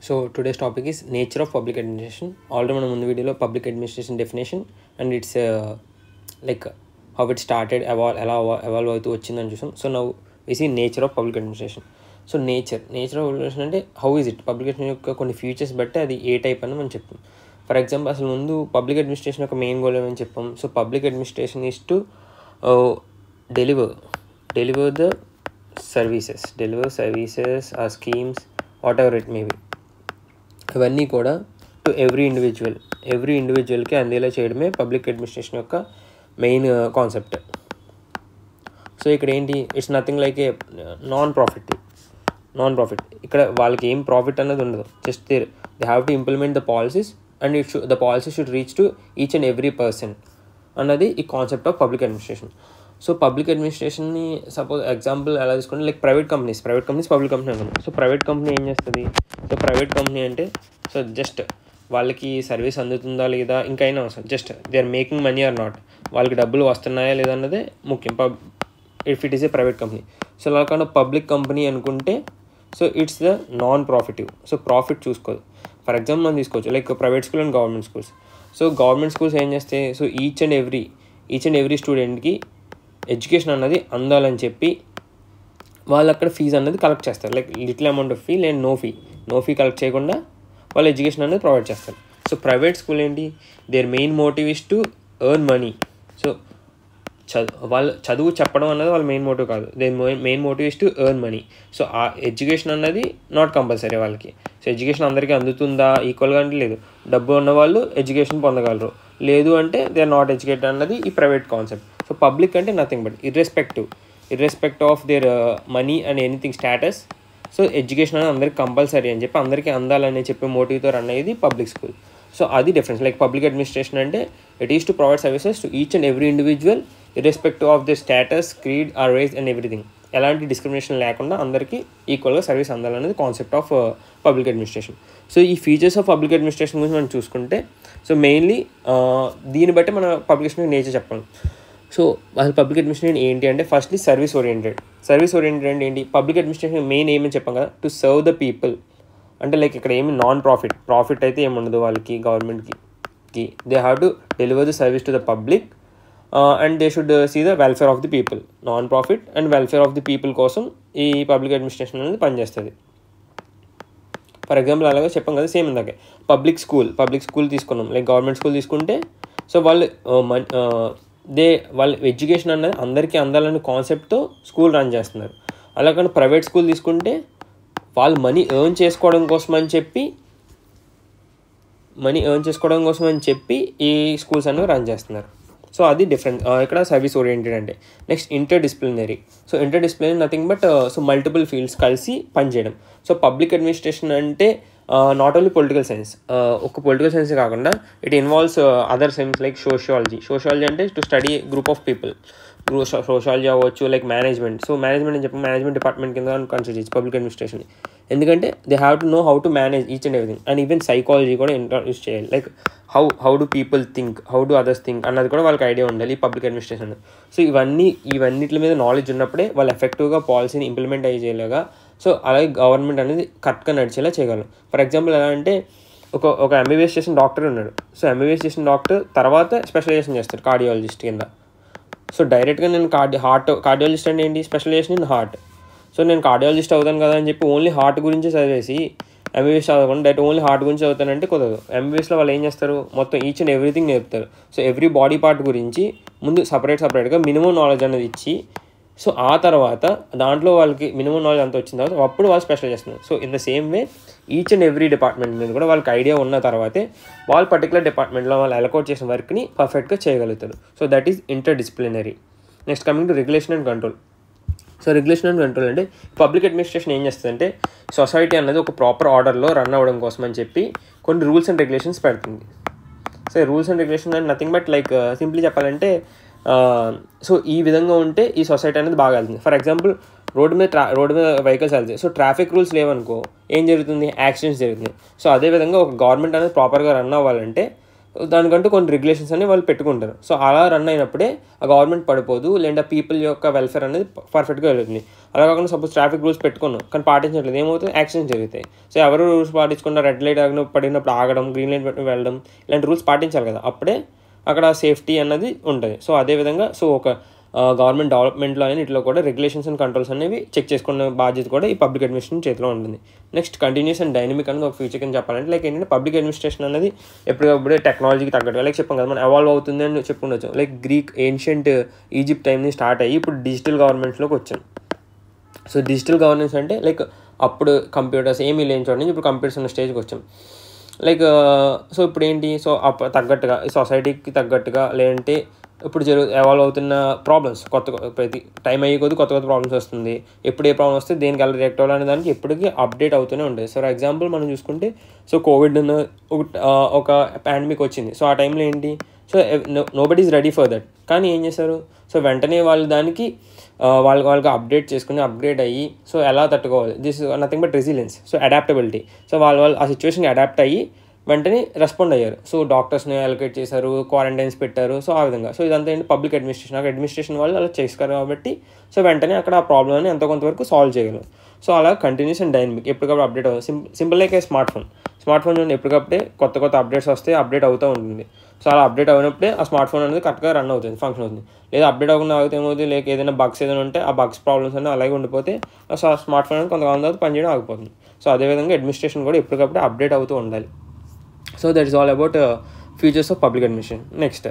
So today's topic is nature of public administration. Already మనం ముందు వీడియోలో public administration definition and it's like how it started ఎలా evolve అవుతూ వచ్చిందని చూసాం. So now we see nature of public administration. So nature of administration అంటే how is it public administration యొక్క కొన్ని ఫీచర్స్ బట్టి అది ఏ టైప్ అని మనం చెప్తాం. ఫర్ ఎగ్జాంపుల్ అసలు ముందు పబ్లిక్ అడ్మినిస్ట్రేషన్ యొక్క మెయిన్ గోల్ ఏమని చెప్పాం. So public administration is to deliver the services or schemes, whatever it may be, ఇవన్నీ కూడా టు ఎవ్రీ ఇండివిజువల్కి అందేలా చేయడమే పబ్లిక్ అడ్మినిస్ట్రేషన్ యొక్క మెయిన్ కాన్సెప్ట్. సో ఇక్కడ ఏంటి, it's nothing like a non profit. ఇక్కడ వాళ్ళకి ఏం ప్రాఫిట్ అన్నది ఉండదు. Just they have to implement the policies and the policy should reach to each and every person అన్నది ఈ concept of public administration. So public అడ్మినిస్ట్రేషన్ని సపోజ్ ఎగ్జాంపుల్ ఎలా తీసుకుంటే like private companies public company అనుకుంటాం. So private company ఏం చేస్తుంది, so private company అంటే so just వాళ్ళకి సర్వీస్ అందుతుందా లేదా ఇంకైనా అవసరం, just they are making money or not, వాళ్ళకి డబ్బులు వస్తున్నాయా లేదా అన్నదే ముఖ్యం if it is a private company. So అలా కాకుండా పబ్లిక్ కంపెనీ అనుకుంటే so it's the non profitive. So profit చూసుకోదు. ఫర్ ఎగ్జాంపుల్ మనం తీసుకోవచ్చు like private school and government schools. So government schools ఏం చేస్తాయి, సో ఈచ్ అండ్ ఎవ్రీ స్టూడెంట్కి education అన్నది అందాలని చెప్పి వాళ్ళు అక్కడ ఫీజు అన్నది కలెక్ట్ చేస్తారు. Like little amount of fee లేదా నో ఫీ కలెక్ట్ చేయకుండా వాళ్ళు ఎడ్యుకేషన్ అనేది ప్రొవైడ్ చేస్తారు. సో ప్రైవేట్ స్కూల్ ఏంటి, their main motive is to earn money. So వాళ్ళు చదువు చెప్పడం అన్నది వాళ్ళ మెయిన్ మోటివ్ కాదు, their main motive is to earn money. So ఆ ఎడ్యుకేషన్ అన్నది నాట్ కంపల్సరీ వాళ్ళకి. సో ఎడ్యుకేషన్ అందరికీ అందుతుందా ఈక్వల్గా అంటే లేదు. డబ్బు ఉన్న వాళ్ళు ఎడ్యుకేషన్ పొందగలరు, లేదు అంటే దే ఆర్ నాట్ ఎడ్యుకేటెడ్ అన్నది ఈ ప్రైవేట్ కాన్సెప్ట్. సో పబ్లిక్ అంటే nothing but irrespective of their money and anything status. So education అనేది అందరికి కంపల్సరీ అని చెప్పి అందరికీ అందాలని చెప్పే మోటివ్తో రన్ అయ్యేది పబ్లిక్ స్కూల్. సో అది డిఫరెన్స్. లైక్ పబ్లిక్ అడ్మినిస్ట్రేషన్ అంటే it is to provide services to each and every individual irrespective of the status, creed or race and everything. ఎలాంటి డిస్క్రిమినేషన్ లేకుండా అందరికీ ఈక్వల్గా సర్వీస్ అందాలనేది concept of public administration. So ఈ features of public administration గురించి మనం చూసుకుంటే సో మెయిన్లీ దీన్ని బట్టి మన పబ్లిక్ అడ్మినిస్ట్రేషన్ నేచర్ చెప్పాలి. సో అసలు పబ్లిక్ అడ్మినిస్ట్రేషన్ ఏంటి అంటే ఫస్ట్లీ సర్వీస్ ఓరియంటెడ్ అంటే ఏంటి, పబ్లిక్ అడ్మినిస్ట్రేషన్ మెయిన్ ఏమని చెప్పాం కదా, టు సర్వ్ ద పీపుల్. అంటే లైక్ ఇక్కడ ఏమి నాన్ ప్రాఫిట్ అయితే ఏమి ఉండదు వాళ్ళకి, గవర్నమెంట్కి. They have to deliver the service to the public and they should see the welfare of the people. Non profit and welfare of the people కోసం ఈ పబ్లిక్ అడ్మినిస్ట్రేషన్ అనేది పనిచేస్తుంది. ఫర్ ఎగ్జాంపుల్ అలాగే చెప్పాం కదా సేమ్ ఇందాకే పబ్లిక్ స్కూల్ తీసుకున్నాం. Like government school తీసుకుంటే సో వాళ్ళ ఎడ్యుకేషన్ అనేది అందరికీ అందాలనే కాన్సెప్ట్తో స్కూల్ రన్ చేస్తున్నారు. అలాగే ప్రైవేట్ స్కూల్ తీసుకుంటే వాళ్ళు మనీ ఎర్న్ చేసుకోవడం కోసం అని చెప్పి ఈ స్కూల్స్ అనేవి రన్ చేస్తున్నారు. సో అది డిఫరెంట్ ఇక్కడ సర్వీస్ ఓరియంటెడ్ అంటే. Next interdisciplinary nothing but so multiple fields కలిసి పనిచేయడం. సో పబ్లిక్ అడ్మినిస్ట్రేషన్ అంటే నాట్ ఓన్లీ పొలిటికల్ సైన్స్, ఒక పొలిటికల్ సైన్స్ కాకుండా it involves other science like sociology అంటే to study group of people. Sociology అవ్వచ్చు, like management. So management అని చెప్పి management department కింద కన్సిడర్ చేయొచ్చు పబ్లిక్ అడ్మినిస్ట్రేషన్. ఎందుకంటే they have to know how to manage each and everything. And even psychology కూడా introduce చేయాలి. Like how do people think, how do others think అన్నది కూడా వాళ్ళకి ఐడియా ఉండాలి పబ్లిక్ అడ్మినిస్ట్రేషన్. సో ఇవన్నిటి మీద నాలెడ్జ్ ఉన్నప్పుడే వాళ్ళు ఎఫెక్టివ్గా పాలసీని ఇంప్లిమెంట్ అయ్యేలాగా, సో అలాగే గవర్నమెంట్ అనేది కరెక్ట్గా నడిచేలా చేయగలరు. ఫర్ ఎగ్జాంపుల్ ఎలా అంటే ఒక ఎంబీబీఎస్ చేసిన డాక్టర్ ఉన్నాడు. సో ఎంబీబీఎస్ చేసిన డాక్టర్ తర్వాత స్పెషలైజేషన్ చేస్తారు కార్డియాలజిస్ట్ కింద. సో డైరెక్ట్గా నేను కార్డియాలజిస్ట్ అంటే ఏంటి, స్పెషలైజేషన్ ఇన్ హార్ట్. సో నేను కార్డియాలజిస్ట్ అవుతాను కదా అని చెప్పి ఓన్లీ హార్ట్ గురించి చదివేసి ఎంబీబీఎస్ చదవకుండా డైరెక్ట్ ఓన్లీ హార్ట్ గురించి చదువుతానంటే కుదరదు. ఎంబీబీఎస్లో వాళ్ళు ఏం చేస్తారు, మొత్తం ఈచ్ అండ్ ఎవ్రీథింగ్ నేర్పుతారు. సో ఎవ్రీ బాడీ పార్ట్ గురించి ముందు సపరేట్గా మినిమం నాలెడ్జ్ అనేది ఇచ్చి, సో ఆ తర్వాత దాంట్లో వాళ్ళకి మినిమం నాలెడ్జ్ అంతా వచ్చిన తర్వాత అప్పుడు వాళ్ళు స్పెషల్ చేస్తున్నారు. So in the same way each and every department మీద కూడా వాళ్ళకి ఐడియా ఉన్న తర్వాతే వాళ్ళు పర్టికులర్ డిపార్ట్మెంట్లో వాళ్ళు అలకోట్ చేసిన వర్క్ని పర్ఫెక్ట్గా చేయగలుగుతారు. So that is inter disciplinary. Next coming to regulation and control. So regulation and control అంటే పబ్లిక్ అడ్మినిస్ట్రేషన్ ఏం చేస్తుందంటే సొసైటీ అనేది ఒక ప్రాపర్ ఆర్డర్లో రన్ అవ్వడం కోసం అని చెప్పి కొన్ని రూల్స్ అండ్ రెగ్యులేషన్స్ పెడుతుంది. So rules and regulation and nothing but like simply చెప్పాలంటే సో ఈ విధంగా ఉంటే ఈ సొసైటీ అనేది బాగా వెళ్తుంది. ఫర్ ఎగ్జాంపుల్ రోడ్డు మీద వెహికల్స్ వెళ్తాయి. సో ట్రాఫిక్ రూల్స్ లేవనుకో ఏం జరుగుతుంది, యాక్సిడెంట్స్ జరుగుతుంది. సో అదేవిధంగా ఒక గవర్నమెంట్ అనేది ప్రాపర్గా రన్ అవ్వాలంటే దానికంటూ కొన్ని రెగ్యులేషన్స్ అని వాళ్ళు పెట్టుకుంటారు. సో అలా రన్ అయినప్పుడే ఆ గవర్నమెంట్ పడిపోదు, లేదంటే ఆ పీపుల్ యొక్క వెల్ఫేర్ అనేది పర్ఫెక్ట్గా వెళ్తుంది. అలా కాకుండా సపోజ్ ట్రాఫిక్ రూల్స్ పెట్టుకున్నాం కానీ పాటించట్లేదు, ఏమవుతుంది, యాక్సిడెంట్స్ జరుగుతాయి. సో ఎవరు రూల్స్ పాటించకుండా రెడ్ లైట్ పడినప్పుడు ఆగడం, గ్రీన్ లైట్ పెట్టి వెళ్ళడం, ఇలాంటి రూల్స్ పాటించాలి కదా, అప్పుడే అక్కడ సేఫ్టీ అన్నది ఉంటుంది. సో అదేవిధంగా సో ఒక గవర్నమెంట్ డెవలప్మెంట్లో అయినా ఇట్లా కూడా రెగ్యులేషన్స్ అండ్ కంట్రోల్స్ అనేవి చెక్ చేసుకున్న బాధ్యత కూడా ఈ పబ్లిక్ అడ్మినిస్ట్రేషన్ చేతిలో ఉంటుంది. నెక్స్ట్ కంటిన్యూస్ అండ్ డైనమిక్ అనేది ఒక ఫ్యూచర్ కింద చెప్పాలంటే లైక్ ఏంటంటే పబ్లిక్ అడ్మినిస్ట్రేషన్ అనేది ఎప్పటికప్పుడే టెక్నాలజీకి తగ్గట్టుగా లైక్ చెప్పాం కదా మనం ఎవాల్వ్ అవుతుంది అని చెప్పుకుండొచ్చు. లైక్ గ్రీక్ ఏన్షియంట్ ఈజిప్ట్ టైంని స్టార్ట్ అయ్యి ఇప్పుడు డిజిటల్ గవర్నమెంట్స్లోకి వచ్చాం. సో డిజిటల్ గవర్నెన్స్ అంటే లైక్ అప్పుడు కంప్యూటర్స్ ఏమీ లేని చోట నుంచి ఇప్పుడు కంప్యూటర్స్ ఉన్న స్టేజ్కి వచ్చాం. లైక్ సో ఇప్పుడు ఏంటి, సో తగ్గట్టుగా సొసైటీకి తగ్గట్టుగా లేదంటే ఇప్పుడు ఎవాల్వ్ అవుతున్న ప్రాబ్లమ్స్ ప్రతి టైం అయ్యే కొద్ది కొత్త ప్రాబ్లమ్స్ వస్తుంది. ఎప్పుడు ఏ ప్రాబ్లమ్ వస్తే దేనికి ఎలా రియాక్ట్ అవ్వాలనే దానికి ఎప్పటికీ అప్డేట్ అవుతూనే ఉంటుంది. సో ఫర్ ఎగ్జాంపుల్ మనం చూసుకుంటే సో కోవిడ్ ఒక పాండమిక్ వచ్చింది. సో ఆ టైంలో ఏంటి, so nobody is ready for that. కానీ ఏం చేశారు, సో వెంటనే వాళ్ళు దానికి వాళ్ళకి అప్గ్రేడ్ అయ్యి సో ఎలా తట్టుకోవాలి, this nothing but resilience, so adaptability. So వాళ్ళు ఆ సిచ్యువేషన్కి అడాప్ట్ అయ్యి వెంటనే రెస్పాండ్ అయ్యారు. సో డాక్టర్స్ని అలొకేట్ చేశారు, క్వారంటైన్స్ పెట్టారు. సో ఆ విధంగా సో ఇదంతా ఏంటి పబ్లిక్ అడ్మినిస్ట్రేషన్ వాళ్ళు అలా చేస్తారు కాబట్టి సో వెంటనే అక్కడ ఆ ప్రాబ్లమ్ని ఎంతో కొంతవరకు సాల్వ్ చేయగలరు. సో అలా కంటిన్యూస్ అండ్ డైనమిక్ ఎప్పటికప్పుడు అప్డేట్ అవుతుంది. సింపుల్ లైక్ స్మార్ట్ ఫోన్ చూడండి, ఎప్పటికప్పుడే కొత్త అప్డేట్స్ వస్తే అప్డేట్ అవుతూ ఉంటుంది. సో అలా అప్డేట్ అయినప్పుడే ఆ స్మార్ట్ ఫోన్ అనేది కరెక్ట్గా రన్ అవుతుంది, ఫంక్షన్ అవుతుంది. లేదా అప్డేట్ అవ్వకుండా ఆగితే ఏమవుతుంది, లేక ఏదైనా బగ్స్ ఏదైనా ఉంటే ఆ బగ్స్ ప్రాబ్లమ్స్ అన్నీ అలాగే ఉండిపోతే సో ఆ స్మార్ట్ ఫోన్ అనేది కొంతకాలం తర్వాత పనిచేయడం ఆగిపోతుంది. సో అదేవిధంగా అడ్మినిస్ట్రేషన్ కూడా ఎప్పటికప్పుడే అప్డేట్ అవుతూ ఉండాలి. So that is all about futures of public administration. Next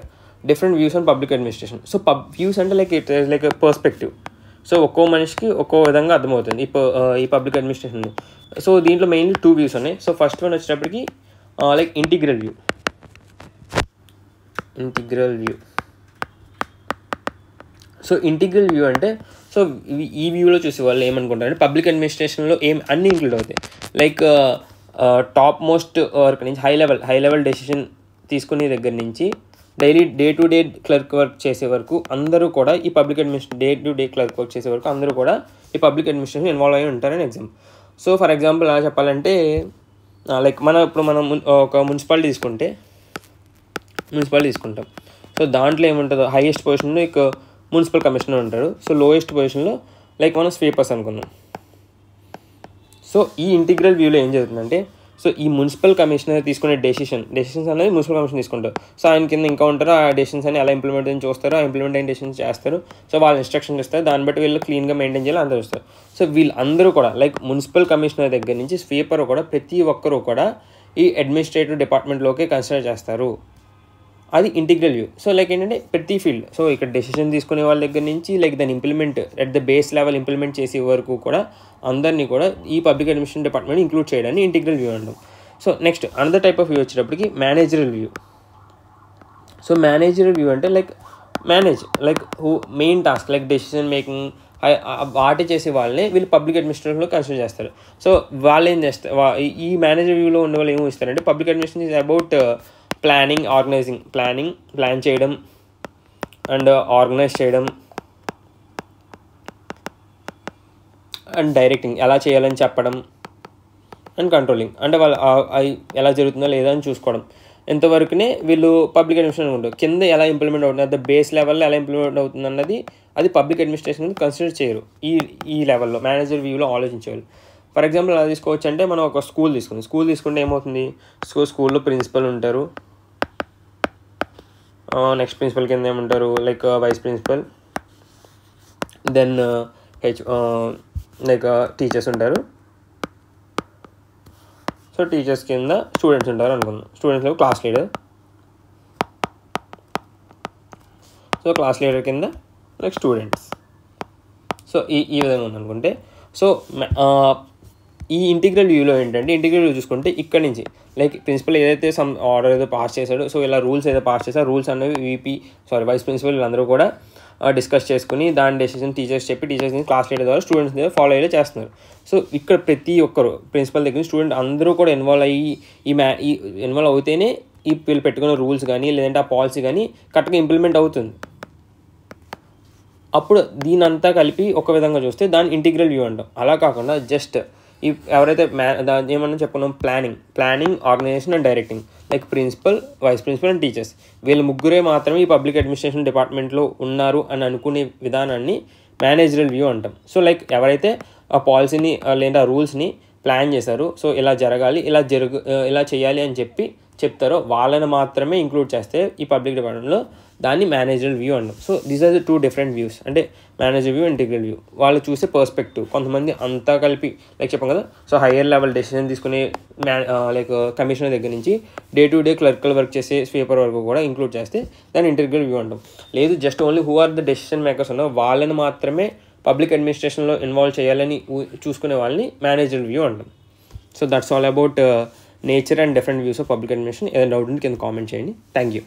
different views on public administration. So views అంటే like it is like perspective. So ఒక్కో మనిషికి ఒక్కో విధంగా అర్థమవుతుంది ఈ పబ్లిక్ అడ్మినిస్ట్రేషన్. సో దీంట్లో మెయిన్లీ 2 వ్యూస్ ఉన్నాయి. సో ఫస్ట్ వన్ వచ్చేటప్పటికి like integral view. So integral view అంటే సో ఈ వ్యూలో చూసే వాళ్ళు ఏమనుకుంటారంటే పబ్లిక్ అడ్మినిస్ట్రేషన్లో అన్నీ ఇంక్లూడ్ అవుతాయి. లైక్ టాప్ మోస్ట్ వర్క్ నుంచి హై లెవెల్ డెసిషన్ తీసుకునే దగ్గర నుంచి day to day clerk work చేసే వరకు అందరూ కూడా ఈ పబ్లిక్ అడ్మినిస్ట్రేషన్ క్లర్క్ వర్క్ చేసే వరకు అందరూ కూడా ఈ పబ్లిక్ అడ్మినిస్ట్రేషన్ ఇన్వాల్వ్ అయ్యి ఉంటారని ఎగ్జాంపుల్. సో ఫర్ ఎగ్జాంపుల్ ఎలా చెప్పాలంటే లైక్ మనం ఒక మున్సిపాలిటీ తీసుకుంటాం. సో దాంట్లో ఏముంటుందో హైయెస్ట్ పొజిషన్లో ఇక మున్సిపల్ కమిషనర్ ఉంటారు. సో లోయెస్ట్ పొజిషన్లో లైక్ మనం స్వీపర్స్ అనుకుందాం. సో ఈ ఇంటిగ్రల్ వ్యూలో ఏం జరుగుతుందంటే సో ఈ మున్సిపల్ కమిషనర్ తీసుకునే డెసిషన్స్ అనేది మున్సిపల్ కమిషన్ తీసుకుంటారు. సో ఆయన కింద ఇంకా ఉంటారు, ఆ డెసిషన్స్ అని ఎలా ఇంప్లిమెంట్ అని చూస్తారు, ఆ ఇంప్లిమెంట్ అయిన డెసిషన్స్ చేస్తారు. సో వాళ్ళు ఇన్స్ట్రక్షన్స్ ఇస్తారు, దాన్ని బట్టి వీళ్ళు క్లీన్గా మెయింటైన్ చేయాలి అందరూ చూస్తారు. సో వీళ్ళందరూ కూడా లైక్ మున్సిపల్ కమిషనర్ దగ్గర నుంచి స్వీపర్ కూడా ప్రతి ఒక్కరూ కూడా ఈ అడ్మినిస్ట్రేటివ్ డిపార్ట్మెంట్లోకి కన్సిడర్ చేస్తారు. అది ఇంటిగ్రల్ వ్యూ. సో లైక్ ఏంటంటే ప్రతి ఫీల్డ్, సో ఇక్కడ డెసిషన్ తీసుకునే వాళ్ళ దగ్గర నుంచి లైక్ దాన్ని implement at the base level implement చేసే వరకు కూడా అందరినీ కూడా ఈ పబ్లిక్ అడ్మినిస్ట్రేషన్ డిపార్ట్మెంట్ ఇంక్లూడ్ చేయడాన్ని ఇంటిగ్రల్ వ్యూ అంటాం. So next another type of view వచ్చేటప్పటికి managerial view. So managerial view అంటే like main task like decision making వాటి చేసే వాళ్ళని వీళ్ళు పబ్లిక్ అడ్మినిస్ట్రేషన్లో కన్సిడర్ చేస్తారు. సో వాళ్ళు ఏం చేస్తారు, ఈ మేనేజర్ వ్యూలో ఉండే వాళ్ళు ఏమి ఇస్తారంటే public administration is about plan చేయడం అండ్ ఆర్గనైజ్ చేయడం అండ్ డైరెక్టింగ్, ఎలా చేయాలని చెప్పడం అండ్ కంట్రోలింగ్, అంటే వాళ్ళు ఎలా జరుగుతుందో లేదా అని చూసుకోవడం. ఎంతవరకునే వీళ్ళు పబ్లిక్ అడ్మినిస్ట్రేషన్ ఉంటారు. కింద ఎలా ఇంప్లిమెంట్ అవుతుంది, అట్ ద బేస్ లెవెల్లో ఎలా ఇంప్లిమెంట్ అవుతుంది అన్నది అది పబ్లిక్ అడ్మినిస్ట్రేషన్ కన్సిడర్ చేయరు. ఈ లెవెల్లో మేనేజర్ వ్యూలో ఆలోచించేవాళ్ళు. ఫర్ ఎగ్జాంపుల్ ఎలా తీసుకోవచ్చు అంటే మనం ఒక స్కూల్ తీసుకుంటే ఏమవుతుంది, స్కూల్లో ప్రిన్సిపల్ ఉంటారు, నెక్స్ట్ ప్రిన్సిపల్ కింద ఏముంటారు like vice principal, then like teachers ఉంటారు. సో టీచర్స్ కింద స్టూడెంట్స్ ఉంటారు అనుకుందాం. స్టూడెంట్స్లో class leader, so class leader కింద లైక్ స్టూడెంట్స్. సో ఈ విధంగా ఉందనుకుంటే సో ఈ ఇంటిగ్రల్ వ్యూలో ఏంటంటే ఇంటిగ్రల్ వ్యూ చూసుకుంటే ఇక్కడ నుంచి లైక్ ప్రిన్సిపల్ ఏదైతే సమ్ ఆర్డర్ ఏదో పాస్ చేశాడో, సో ఇలా రూల్స్ ఏదో పాస్ చేశారో రూల్స్ అనేవి వైస్ ప్రిన్సిపల్ వీళ్ళందరూ కూడా డిస్కస్ చేసుకుని దాని డెసిషన్ టీచర్స్ క్లాస్ లీడర్ ద్వారా స్టూడెంట్స్ దగ్గర ఫాలో అయ్యేలా చేస్తున్నారు. సో ఇక్కడ ప్రతి ఒక్కరు ప్రిన్సిపల్ దగ్గర స్టూడెంట్ అందరూ కూడా ఇన్వాల్వ్ అవుతేనే వీళ్ళు పెట్టుకున్న రూల్స్ కానీ లేదంటే ఆ పాలసీ కానీ కరెక్ట్గా ఇంప్లిమెంట్ అవుతుంది. అప్పుడు దీని అంతా కలిపి ఒక విధంగా చూస్తే దాన్ని ఇంటిగ్రల్ వ్యూ అంటాం. అలా కాకుండా జస్ట్ ఈ ఎవరైతే ఏమన్నా చెప్పుకున్నాం, planning, organisation and directing, like principal, vice principal and teachers. వీళ్ళు ముగ్గురే మాత్రమే ఈ పబ్లిక్ అడ్మినిస్ట్రేషన్ డిపార్ట్మెంట్లో ఉన్నారు అని అనుకునే విధానాన్ని మేనేజరల్ వ్యూ అంటాం. సో లైక్ ఎవరైతే ఆ పాలసీని లేదా రూల్స్ని ప్లాన్ చేశారు, సో ఇలా జరగాలి, ఇలా చేయాలి అని చెప్తారో వాళ్ళని మాత్రమే ఇంక్లూడ్ చేస్తే ఈ పబ్లిక్ డిపార్ట్మెంట్లో దాన్ని మేనేజరల్ వ్యూ అంటాం. So these are the 2 different views, అంటే మేనేజర్ వ్యూ, ఇంటిగ్రల్ వ్యూ. వాళ్ళు చూసే పర్స్పెక్టివ్. కొంతమంది అంతా కలిపి లైక్ చెప్పాం కదా, సో హయ్యర్ లెవెల్ డెసిషన్ తీసుకునే లైక్ కమిషనర్ దగ్గర నుంచి day to day clerical work చేసే స్వీపర్ వరకు కూడా ఇంక్లూడ్ చేస్తే దాన్ని ఇంటిగ్రల్ వ్యూ అంటాం. లేదు just only who are the decision makers ఉన్నారో వాళ్ళని మాత్రమే పబ్లిక్ అడ్మినిస్ట్రేషన్లో ఇన్వాల్వ్ చేయాలని చూసుకునే వాళ్ళని మేనేజరల్ వ్యూ అంటాం. So that's all about nature and different views of public administration. ఏదైనా డౌట్ ఉంటే కింద కామెంట్ చేయండి. Thank you.